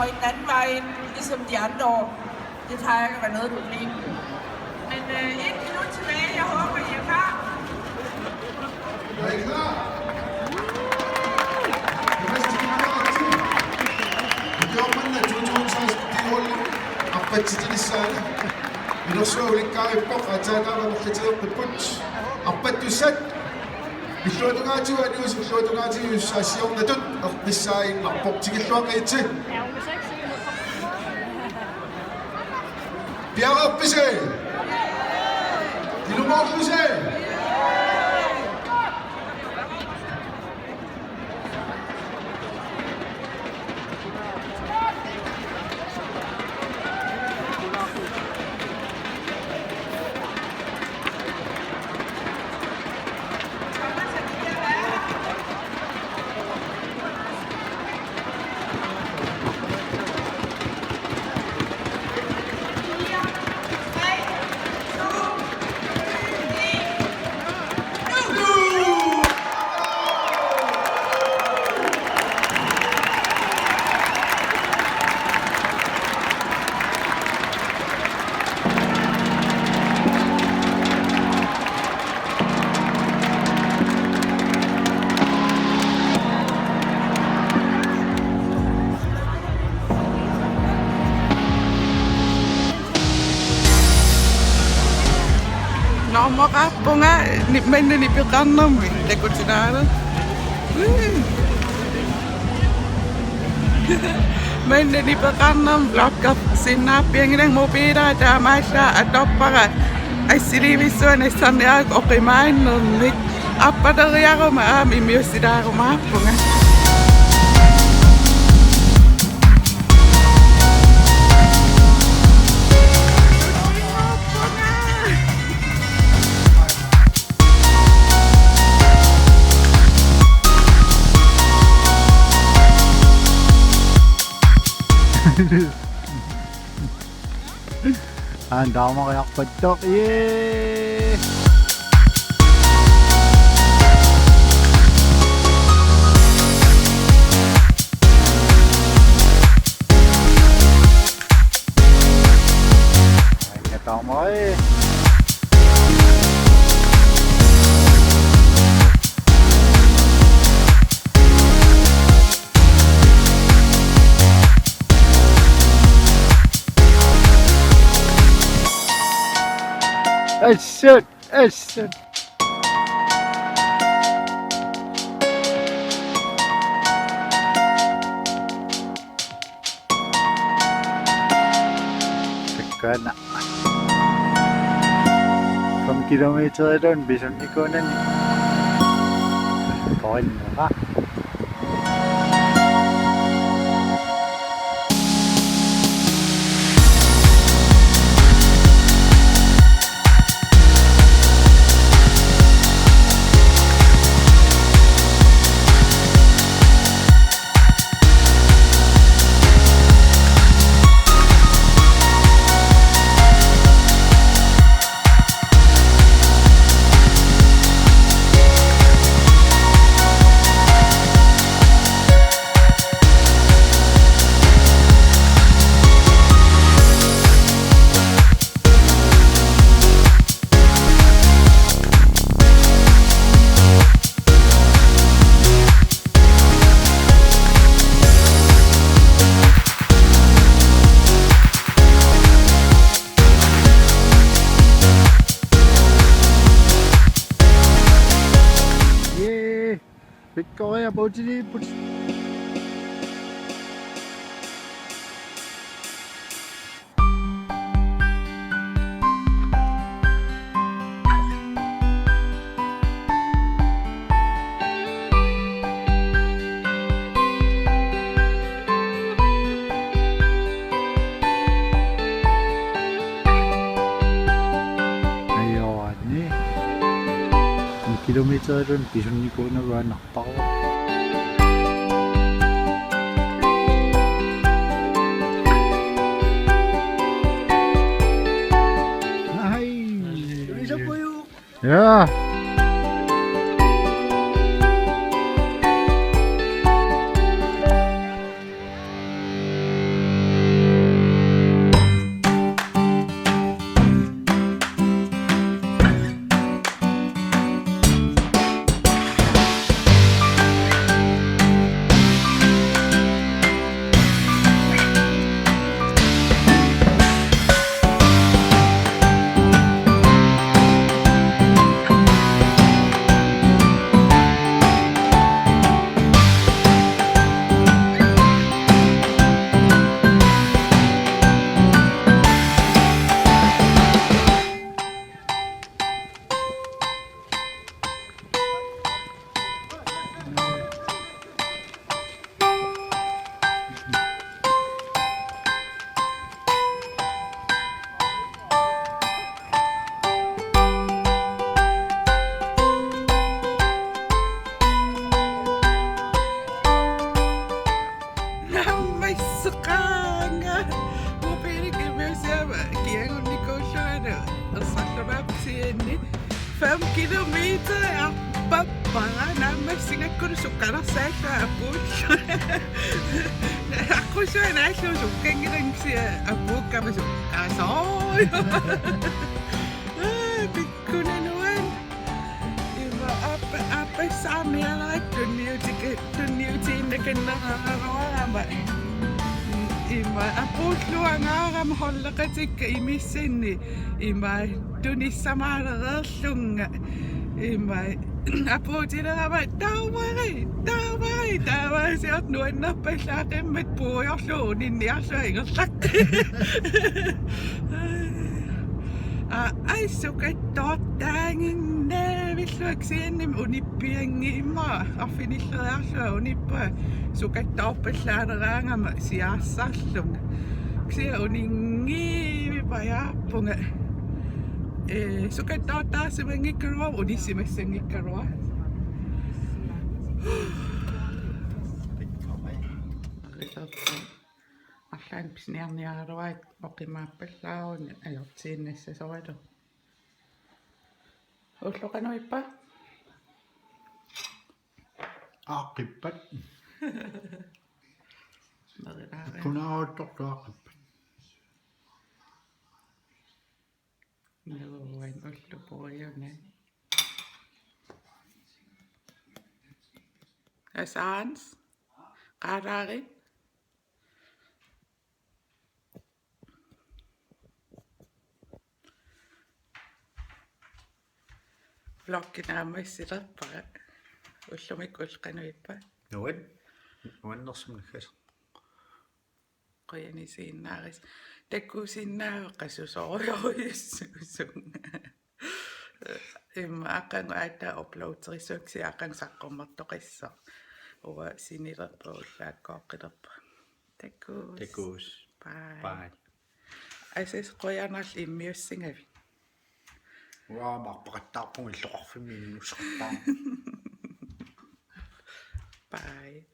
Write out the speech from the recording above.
kommer i den anden vej ind, ligesom de andre år. Det tager ikke at være noget problem. Men 1 minut tilbage. Jeg håber, I er klar. Er I klar? اليوم تونس ديول عقبت تلسان ينصروا لك بقى تانا مختلف بالبوتش عقبت تسد بشلوناتي ونيوز بشلوناتي يساسيون ندت بالساين عقبت تيجي لوقيتي Pierre Pessé Il nous manque Pessé Makapunga, may nanipikan namin. Lekot sinara. May nanipikan namin. Blokap sinapi ang inang mobira. Dama siya. Adop para. Ay siniviso na sanayag. Okay man. Apa na rin ako maami. Miyosida ako makapunga. Handa mo kaya patok. Yay! Ito mo eh. Shit! Shit! Kena. From kilometer doon, bison ikonan. Koin mo ka. Kau yang bau jadi putih. kilometer은 비순이고는 왜 나빠고 야 Papara nama singakkur sukara saya apus. Aku saya nasi sukengirang si apuk kami sukasoy. Bikunanuan. Iba apa sami ala dunia tina kena apa. Iba apus luang aram holla ketika imisin iba dunia sama relung. Iba Apo tira ba tawai siat nuan na pa sa akin met po yung so niya sa ingat sak. Ay so kay tot dangin na biswag sinim unipiyang ima a finish la sa unipa so kay tot pa sa ranga ma siya salong siya uningi pa ya punga so kay tata si mangi karwa o di si masengi karwa allan pisnian ni arwa oki mapelaw ayok sinis sa wado uslo ka no ipa Akipat. Kuna otok to akipat. Nawawain uslo po yun Sans? Kararin? Vloggen namin sila pa. Uslo may kulkan o ipa. Noen som nakas. Kaya ni sinaris. Teku sinaris kasusoyo isusung. Akang ada upload risok si akang sakkomatto kissa. Owa sinira po lakokidap. Tekus. Bye. Asis koya nal imusing avi. Waa makapakatapong ilokak femininus ka pa. Bye.